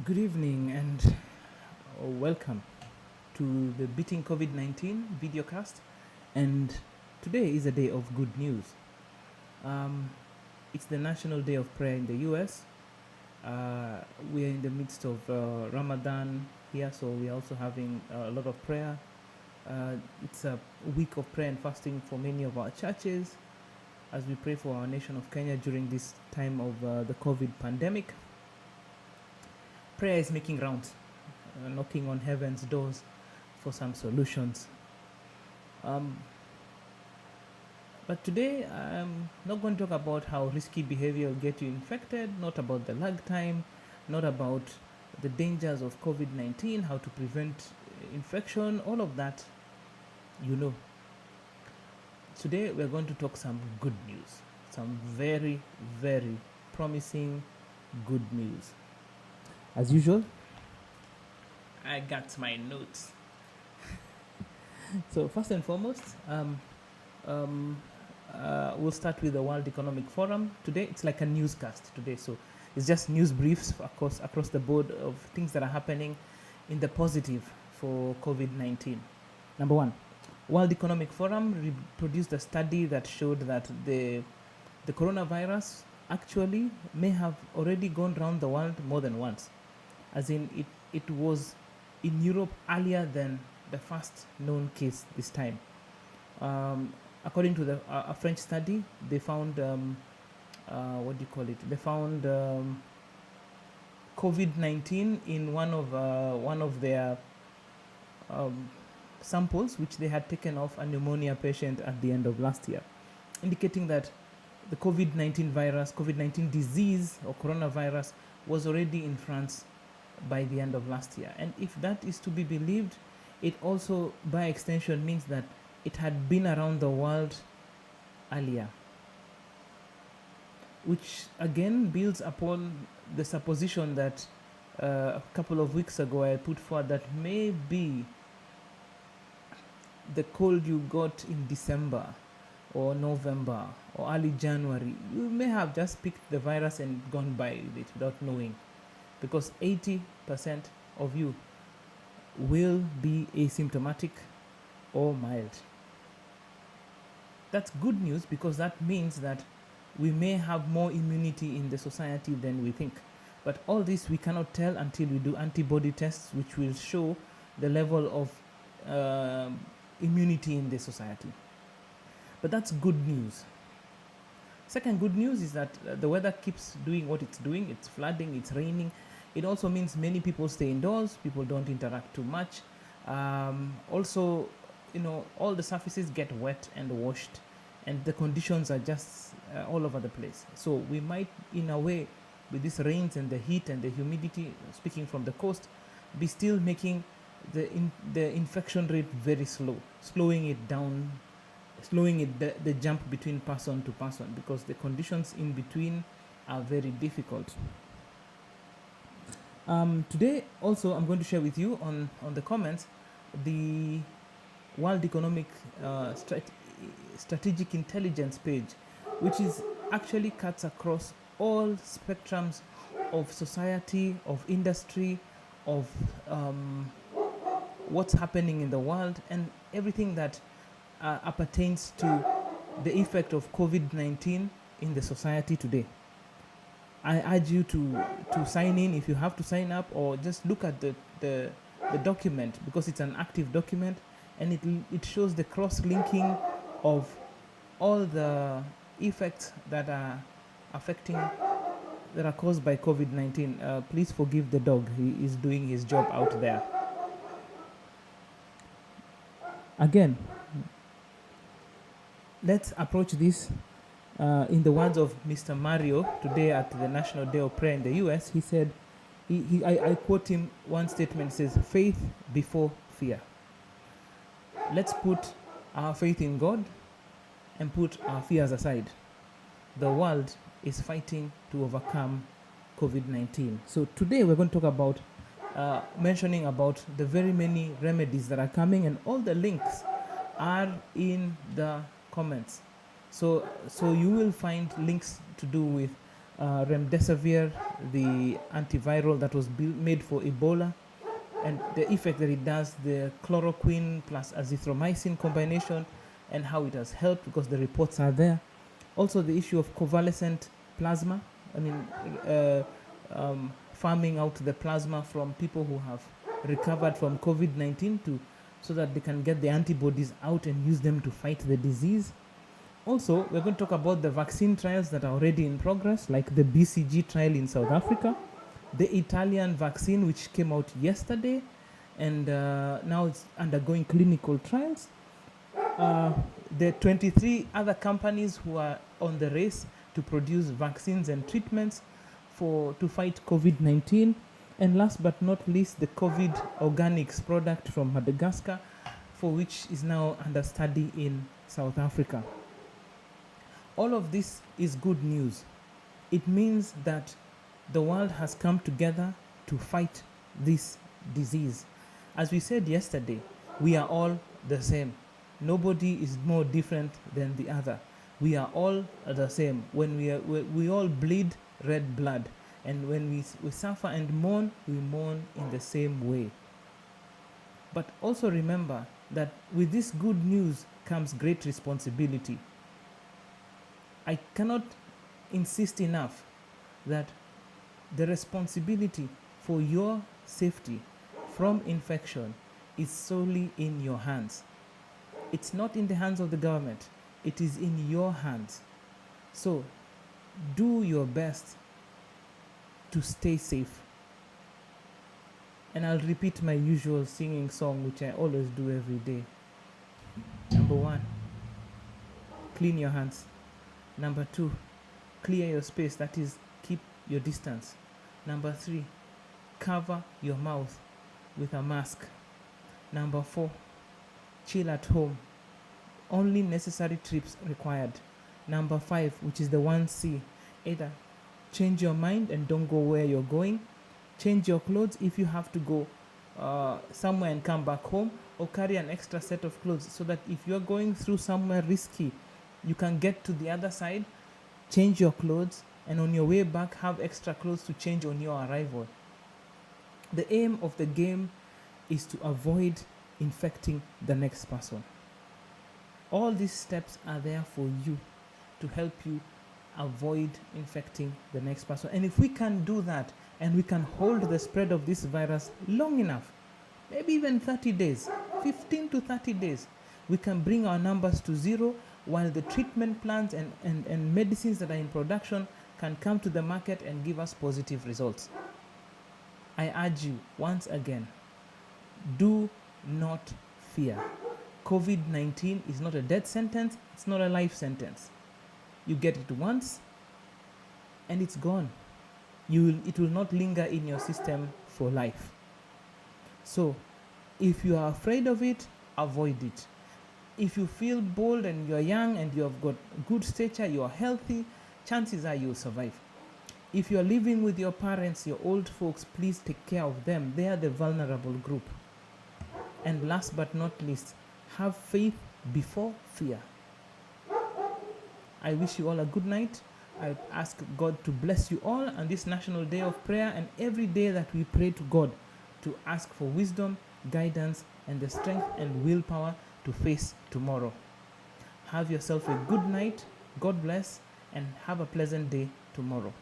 Good evening and welcome to the Beating COVID-19 videocast. And today is a day of good news. It's the National Day of Prayer in the US. We are in the midst of Ramadan here, so we are also having a lot of prayer. It's a week of prayer and fasting for many of our churches as we pray for our nation of Kenya during this time of the COVID pandemic. Prayer is making rounds, knocking on heaven's doors for some solutions. But today, I'm not going to talk about how risky behavior will get you infected, not about the lag time, not about the dangers of COVID-19, how to prevent infection, all of that, you know. Today, we're going to talk some good news, some very, very promising good news. As usual, I got my notes. So first and foremost, we'll start with the World Economic Forum. Today, it's like a newscast today. So it's just news briefs across the board of things that are happening in the positive for COVID-19. Number one, World Economic Forum produced a study that showed that the coronavirus actually may have already gone around the world more than once. As in, it was in Europe earlier than the first known case this time. According to a French study, they found, They found COVID-19 in one of their samples, which they had taken off a pneumonia patient at the end of last year, indicating that the COVID-19 disease or coronavirus was already in France by the end of last year. And if that is to be believed, it also by extension means that it had been around the world earlier, which again builds upon the supposition that a couple of weeks ago I put forward, that maybe the cold you got in December or November or early January, you may have just picked the virus and gone by with it without knowing, because 80% of you will be asymptomatic or mild. That's good news, because that means that we may have more immunity in the society than we think. But all this we cannot tell until we do antibody tests, which will show the level of immunity in the society. But that's good news. Second good news is that the weather keeps doing what it's doing. It's flooding, it's raining. It also means many people stay indoors, people don't interact too much. Also, all the surfaces get wet and washed, and the conditions are just all over the place. So we might, in a way, with these rains and the heat and the humidity, speaking from the coast, be still making the infection rate very slow, slowing it down, the jump between person to person, because the conditions in between are very difficult. Today, also, I'm going to share with you on the comments the World Economic Strategic Intelligence page, which is actually cuts across all spectrums of society, of industry, of what's happening in the world, and everything that appertains to the effect of COVID-19 in the society today. I urge you to sign in if you have to sign up, or just look at the document, because it's an active document, and it shows the cross-linking of all the effects that are caused by COVID-19. Please forgive the dog. He is doing his job out there. Again, let's approach this in the words of Mr. Mario today at the National Day of Prayer in the US. He said, I quote him, one statement says, "Faith before fear." Let's put our faith in God and put our fears aside. The world is fighting to overcome COVID-19. So today we're going to talk about mentioning about the very many remedies that are coming, and all the links are in the comments. So you will find links to do with remdesivir, the antiviral that was made for Ebola, and the effect that it does, the chloroquine plus azithromycin combination, and how it has helped, because the reports are there. Also, the issue of convalescent plasma. I mean, farming out the plasma from people who have recovered from COVID-19 so that they can get the antibodies out and use them to fight the disease. Also, we're going to talk about the vaccine trials that are already in progress, like the BCG trial in South Africa, the Italian vaccine, which came out yesterday, and now it's undergoing clinical trials. The 23 other companies who are on the race to produce vaccines and treatments to fight COVID-19. And last but not least, the COVID organics product from Madagascar, for which is now under study in South Africa. All of this is good news. It means that the world has come together to fight this disease. As we said yesterday, we are all the same. Nobody is more different than the other. We are all the same. When we all bleed red blood, and when we suffer and mourn, we mourn in the same way. But also remember that with this good news comes great responsibility. I cannot insist enough that the responsibility for your safety from infection is solely in your hands. It's not in the hands of the government. It is in your hands. So do your best to stay safe. And I'll repeat my usual singing song, which I always do every day. Number 1, clean your hands. Number 2, clear your space, that is, keep your distance. Number 3, cover your mouth with a mask. Number 4, chill at home. Only necessary trips required. Number 5, which is the 1C, either change your mind and don't go where you're going. Change your clothes if you have to go somewhere and come back home, or carry an extra set of clothes so that if you're going through somewhere risky, you can get to the other side. Change your clothes, and on your way back, have extra clothes to change on your arrival. The aim of the game is to avoid infecting the next person. All these steps are there for you to help you avoid infecting the next person. And if we can do that, and we can hold the spread of this virus long enough, maybe even 30 days, 15 to 30 days, we can bring our numbers to zero, while the treatment plans and medicines that are in production can come to the market and give us positive results. I urge you, once again, do not fear. COVID-19 is not a death sentence, it's not a life sentence. You get it once, and it's gone. It will not linger in your system for life. So, if you are afraid of it, avoid it. If you feel bold and you're young and you have got good stature, you are healthy, chances are you'll survive. If you're living with your parents, your old folks, please take care of them. They are the vulnerable group. And last but not least, have faith before fear. I wish you all a good night. I ask God to bless you all on this National Day of Prayer, and every day that we pray to God to ask for wisdom, guidance, and the strength and willpower to face tomorrow. Have yourself a good night. God bless, and have a pleasant day tomorrow.